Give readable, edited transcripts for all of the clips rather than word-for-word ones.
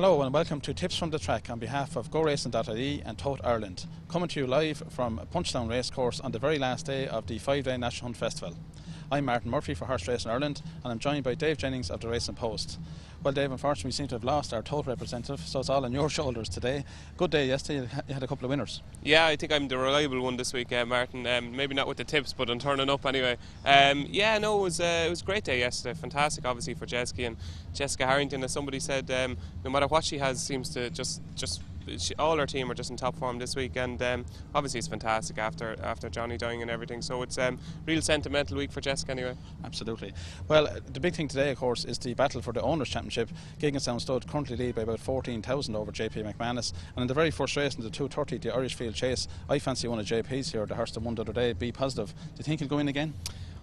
Hello and welcome to Tips from the Track on behalf of GoRacing.ie and Tote Ireland, coming to you live from Punchestown Racecourse on the very last day of the 5-day National Hunt Festival. I'm Martin Murphy for Horse Racing Ireland and I'm joined by Dave Jennings of the Racing Post. Well Dave, unfortunately we seem to have lost our Tote representative, so it's all on your shoulders today. Good day yesterday, you had a couple of winners. Yeah, I think I'm the reliable one this week, Martin. Maybe not with the tips, but I'm turning up anyway. It was a great day yesterday. Fantastic, obviously, for Jessica and Jessica Harrington. As somebody said, no matter what she has, seems to just all her team are just in top form this week, and obviously it's fantastic after Johnny dying and everything. So it's a real sentimental week for Jessica anyway. Absolutely. Well, the big thing today, of course, is the battle for the Owners' Championship. Gigginstown Stud currently lead by about 14,000 over JP McManus, and in the very first race in the 230, the Irish Field Chase, I fancy one of JP's here, the horse that won the other day, Be Positive. Do you think he'll go in again?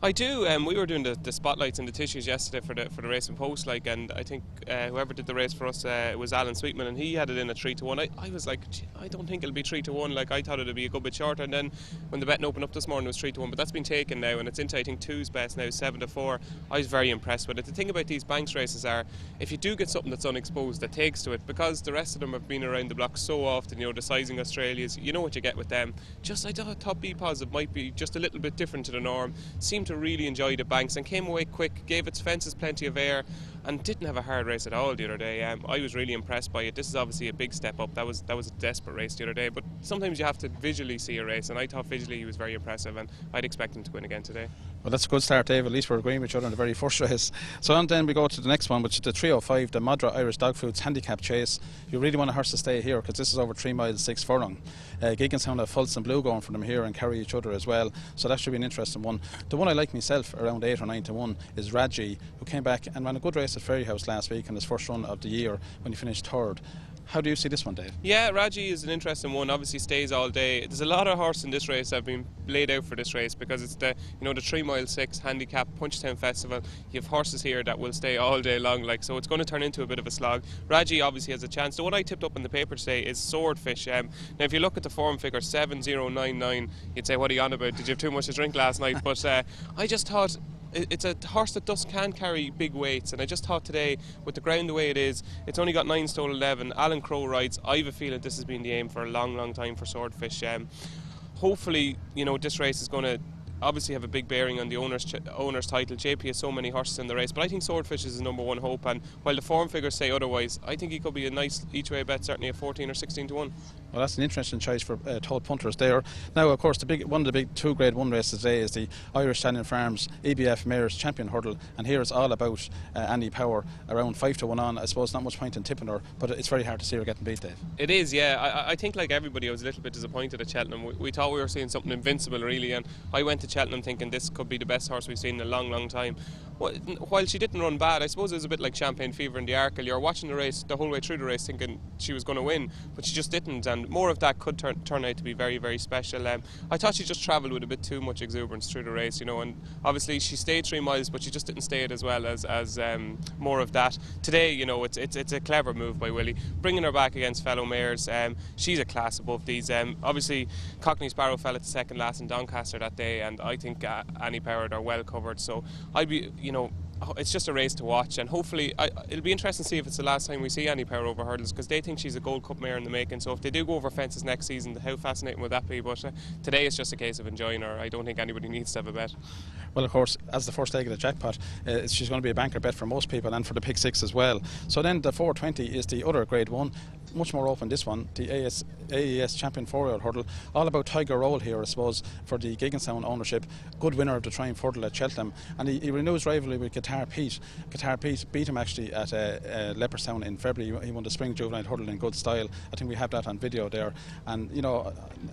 I do. We were doing the spotlights and the tissues yesterday for the Racing Post, and I think whoever did the race for us was Alan Sweetman, and he had it in at 3-1. I was like, I don't think it'll be 3-1. I thought it'd be a good bit shorter, and then when the betting opened up this morning, it was 3-1. But that's been taken now, and it's into, I think, 2's best now, 7-4. I was very impressed with it. The thing about these banks races are, if you do get something that's unexposed that takes to it, because the rest of them have been around the block so often, the sizing Australias, you know what you get with them. I thought Be Positive might be just a little bit different to the norm. Seemed to really enjoy the banks and came away quick, gave its fences plenty of air, and didn't have a hard race at all the other day. I was really impressed by it. This is obviously a big step up. That was a desperate race the other day, but sometimes you have to visually see a race, and I thought visually he was very impressive, and I'd expect him to win again today. Well, that's a good start, Dave. At least we're agreeing with each other in the very first race. So and then we go to the next one, which is the 305, the Madra Irish Dog Foods Handicap Chase. You really want a horse to stay here because this is over 3 miles 6 furlong. Gigginstown have Fultz and Blue going for them here and carry each other as well, so that should be an interesting one. The one I like myself, around 8 or 9-1, is Raji, who came back and ran a good race at Fairyhouse last week in his first run of the year when he finished third. How do you see this one, Dave? Yeah, Raji is an interesting one. Obviously stays all day. There's a lot of horses in this race that have been laid out for this race because it's the 3 mile 6 handicap Punchestown Festival. You have horses here that will stay all day long, so it's going to turn into a bit of a slog. Raji obviously has a chance. The one I tipped up in the paper today is Swordfish. Now if you look at the form figure 7099, you'd say, what are you on about? Did you have too much to drink last night? But I just thought it's a horse that can carry big weights, and I just thought today, with the ground the way it is, it's only got 9 stone 11. Alan Crowe rides. I have a feeling this has been the aim for a long time for Swordfish. Hopefully, this race is going to obviously have a big bearing on the owner's title. JP has so many horses in the race, but I think Swordfish is his number one hope, and while the form figures say otherwise, I think he could be a nice each way bet, certainly at 14 or 16-1. Well, that's an interesting choice for Tote punters there. Now, of course, one of the big 2 Grade 1 races today is the Irish Stallion Farms EBF Mayor's Champion Hurdle, and here it's all about Annie Power, around 5-1 on. I suppose not much point in tipping her, but it's very hard to see her getting beat, Dave. It is, yeah. I think, like everybody, I was a little bit disappointed at Cheltenham. We thought we were seeing something invincible, really, and I went to Cheltenham thinking this could be the best horse we've seen in a long time. While she didn't run bad, I suppose it was a bit like Champagne Fever in the Arkle. You're watching the race the whole way through the race thinking she was going to win, but she just didn't, and more of that could turn out to be very special. I thought she just travelled with a bit too much exuberance through the race, and obviously she stayed 3 miles, but she just didn't stay it as well as more of that. Today, it's a clever move by Willie, bringing her back against fellow mares. She's a class above these. Obviously, Cockney Sparrow fell at the second last in Doncaster that day, and I think Annie Power are well covered, so I'd be, it's just a race to watch, and hopefully it'll be interesting to see if it's the last time we see Annie Power over hurdles, because they think she's a Gold Cup mare in the making. So if they do go over fences next season, how fascinating would that be? But today it's just a case of enjoying her. I don't think anybody needs to have a bet. Well, of course, as the first leg of the jackpot, she's going to be a banker bet for most people, and for the pick 6 as well. So then the 420 is the other Grade 1, much more open, this one, the AES Champion 4-year-old hurdle, all about Tiger Roll here, I suppose, for the Gigginstown ownership. Good winner of the Triumph Hurdle at Cheltenham, and he renews rivalry with Guitar Pete. Guitar Pete beat him actually at Leopardstown in February. He won the Spring Juvenile Hurdle in good style. I think we have that on video there. And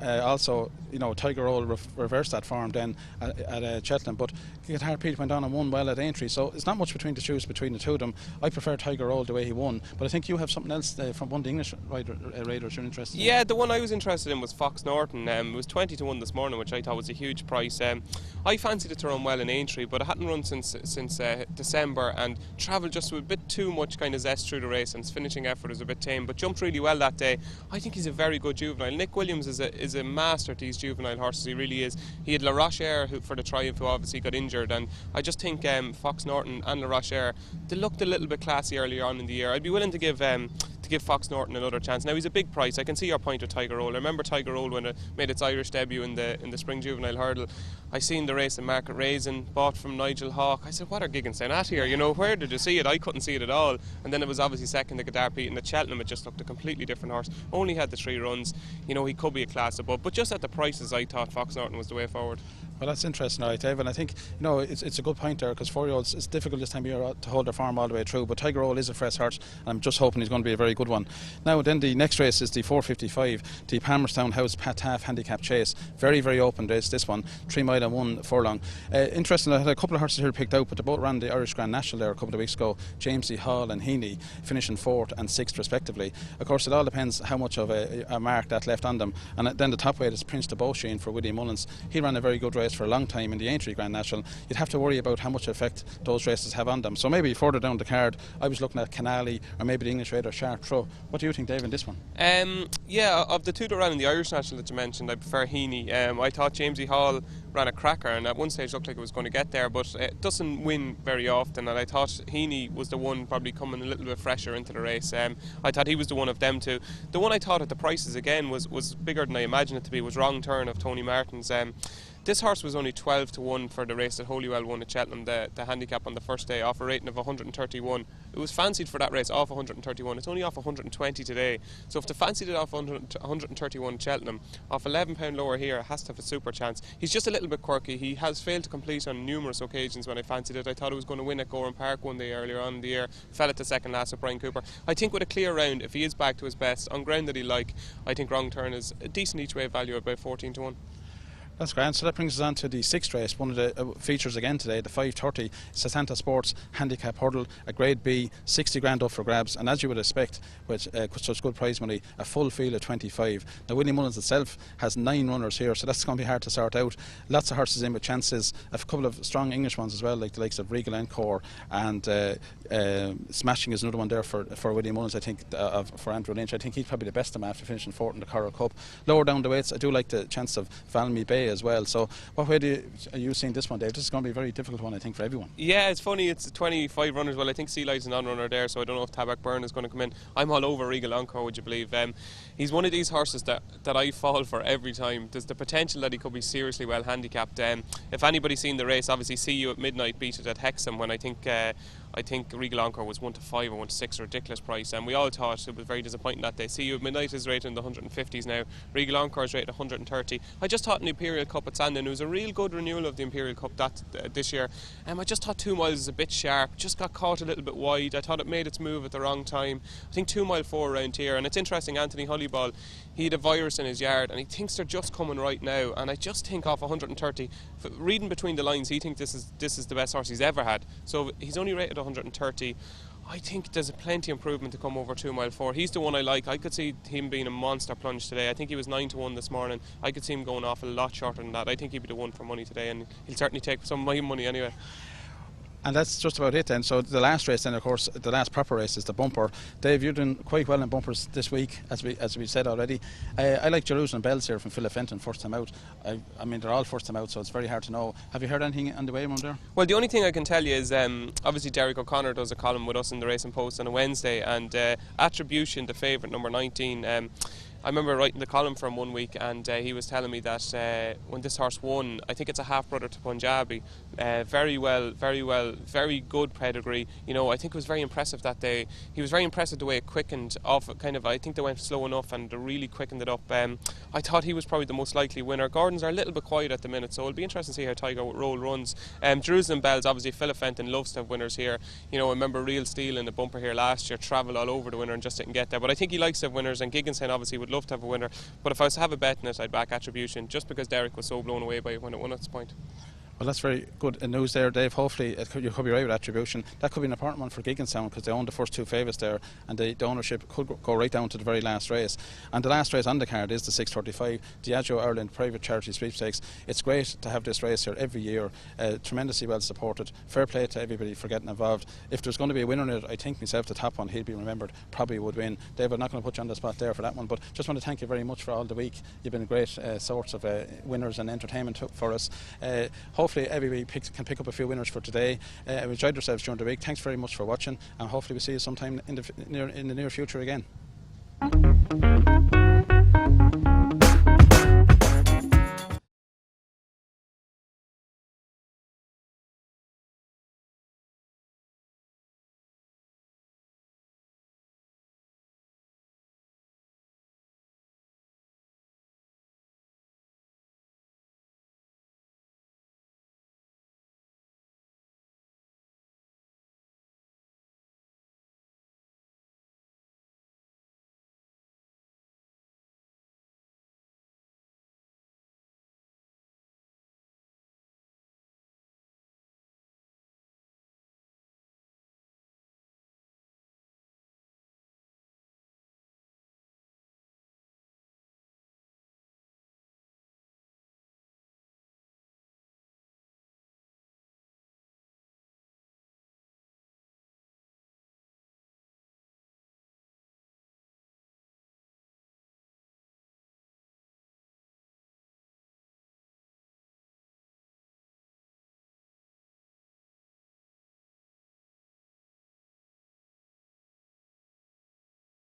also Tiger Roll reversed that form then at Cheltenham, but Guitar Pete went on and won well at Aintree, so it's not much between the choose between the two of them. I prefer Tiger Roll the way he won, but I think you have something else from one of the English raiders you're interested in. Yeah, the one I was interested in was Fox Norton. It was 20-1 this morning, which I thought was a huge price. I fancied it to run well in Aintree, but it hadn't run since December, and travelled just with a bit too much kind of zest through the race, and his finishing effort was a bit tame, but jumped really well that day. I think he's a very good juvenile. Nick Williams is a master at these juvenile horses, he really is. He had La Roche-Aire for the Triumph, who obviously got injured, and I just think Fox Norton and La Roche-Aire, they looked a little bit classy earlier on in the year. I'd be willing to give give Fox Norton another chance. Now he's a big price. I can see your point with Tiger Roll. I remember Tiger Roll when it made its Irish debut in the Spring Juvenile Hurdle. I seen the race in Market Raisin, bought from Nigel Hawke. I said, what are Gigginstown at here? You know, where did you see it? I couldn't see it at all. And then it was obviously second to Gadarpete, and at Cheltenham it just looked a completely different horse. Only had the 3 runs. You know, he could be a class above, but just at the prices I thought Fox Norton was the way forward. Well, that's interesting, right, Dave, and I think, you know, it's a good point there, because 4-year-olds, it's difficult this time of year to hold their form all the way through, but Tiger Roll is a fresh horse, and I'm just hoping he's going to be a very good one. Now then, the next race is the 4:55, the Palmerstown House Pat Taff Handicap Chase. Very, very open race, this one, 3 mile and 1 furlong. Interesting, I had a couple of horses here picked out, but they both ran the Irish Grand National there a couple of weeks ago, Jamsie, Hall and Heaney, finishing 4th and 6th respectively. Of course, it all depends how much of a mark that left on them, and then the top weight is Prince de Beauchene for Willie Mullins. He ran a very good race for a long time in the Aintree Grand National. You'd have to worry about how much effect those races have on them. So maybe further down the card, I was looking at Canali or maybe the English Raider Chartres. What do you think, Dave, in this one? Yeah, of the 2 that ran in the Irish National that you mentioned, I prefer Heaney. I thought Jamsie Hall ran a cracker, and at one stage looked like it was going to get there, but it doesn't win very often, and I thought Heaney was the one probably coming a little bit fresher into the race. I thought he was the one of them two. The one I thought at the prices again was bigger than I imagined it to be, was Wrong Turn of Tony Martin's. This horse was only 12 to 1 for the race that Holywell won at Cheltenham, the handicap on the first day, off a rating of 131. It was fancied for that race off 131. It's only off 120 today. So if they fancied it off 131 at Cheltenham, off £11 lower here, it has to have a super chance. He's just a little bit quirky. He has failed to complete on numerous occasions when I fancied it. I thought he was going to win at Gorham Park one day earlier on in the year. Fell at the second last with Brian Cooper. I think with a clear round, if he is back to his best, on ground that he like, I think Wrong Turn is a decent each way value at about 14 to 1. That's grand. So that brings us on to the 6th race, one of the features again today, the 5:30 Sasanta Sports Handicap Hurdle, a Grade B, 60 grand up for grabs, and as you would expect, with such good prize money, a full field of 25. Now Willie Mullins itself has 9 runners here, so that's going to be hard to sort out. Lots of horses in with chances, a couple of strong English ones as well, like the likes of Regal Encore, and Smashing is another one there for Willie Mullins, I think, for Andrew Lynch. I think he's probably the best of them after finishing 4th in the Coral Cup. Lower down the weights, I do like the chance of Valmy Baie as well. So what way are you seeing this one, Dave? This is going to be a very difficult one, I think, for everyone. Yeah, it's funny, it's 25 runners. Well, I think Sea Light's an on-runner there, so I don't know if Tabak Byrne is going to come in. I'm all over Regal Encore, would you believe? He's one of these horses that I fall for every time. There's the potential that he could be seriously well handicapped. If anybody's seen the race, obviously See You at Midnight beat it at Hexham when I think Regal Encore was 1 to 5 or 1 to 6, a ridiculous price, and we all thought it was very disappointing that day. See You at Midnight is rated in the 150s now. Regal Encore is rated 130. I just thought in the Imperial Cup at Sandon, it was a real good renewal of the Imperial Cup this year. I just thought 2 miles is a bit sharp, just got caught a little bit wide. I thought it made its move at the wrong time. I think 2 mile 4 around here, and it's interesting, Anthony Hollyball, he had a virus in his yard and he thinks they're just coming right now, and I just think off 130, reading between the lines, he thinks this is the best horse he's ever had. So he's only rated 130. I think there's a plenty improvement to come over 2 mile 4. He's the one I like. I could see him being a monster plunge today. I think he was 9 to 1 this morning. I could see him going off a lot shorter than that. I think he'd be the one for money today, and he'll certainly take some of my money anyway. And that's just about it then. So the last race then, of course, the last proper race is the bumper. Dave, you're doing quite well in bumpers this week, as we said already. I like Jerusalem Bells here from Philip Fenton, first time out. I mean, they're all first time out, so it's very hard to know. Have you heard anything on the way around there? Well, the only thing I can tell you is obviously Derek O'Connor does a column with us in the Racing Post on a Wednesday, and Attribution, the favourite, number 19, I remember writing the column for him one week, and he was telling me that when this horse won, I think it's a half brother to Punjabi, very good pedigree. You know, I think it was very impressive that day. He was very impressive the way it quickened off. I think they went slow enough and they really quickened it up. I thought he was probably the most likely winner. Gordons are a little bit quiet at the minute, so it'll be interesting to see how Tiger Roll runs. Jerusalem Bells, obviously Philip Fenton loves to have winners here. You know, I remember Real Steel in the bumper here last year, travelled all over the winner and just didn't get there. But I think he likes to have winners, and Gigginstown obviously would love to have a winner. But if I was to have a bet in it, I'd back Attribution, just because Derek was so blown away by it when it won at this point. Well, that's very good news there, Dave. Hopefully you could be right with Attribution. That could be an important one for Gigginstown, because they own the first 2 favourites there, and the ownership could go right down to the very last race. And the last race on the card is the 6:35 Diageo Ireland Private Charity Sweepstakes. It's great to have this race here every year, tremendously well supported. Fair play to everybody for getting involved. If there's going to be a winner in it, I think myself, the top one, he'll be remembered, probably would win. Dave, I'm not going to put you on the spot there for that one, but just want to thank you very much for all the week. You've been a great source of winners and entertainment for us. Hopefully hopefully everybody can pick up a few winners for today. We enjoyed ourselves during the week. Thanks very much for watching, and hopefully we'll see you sometime in the near future again.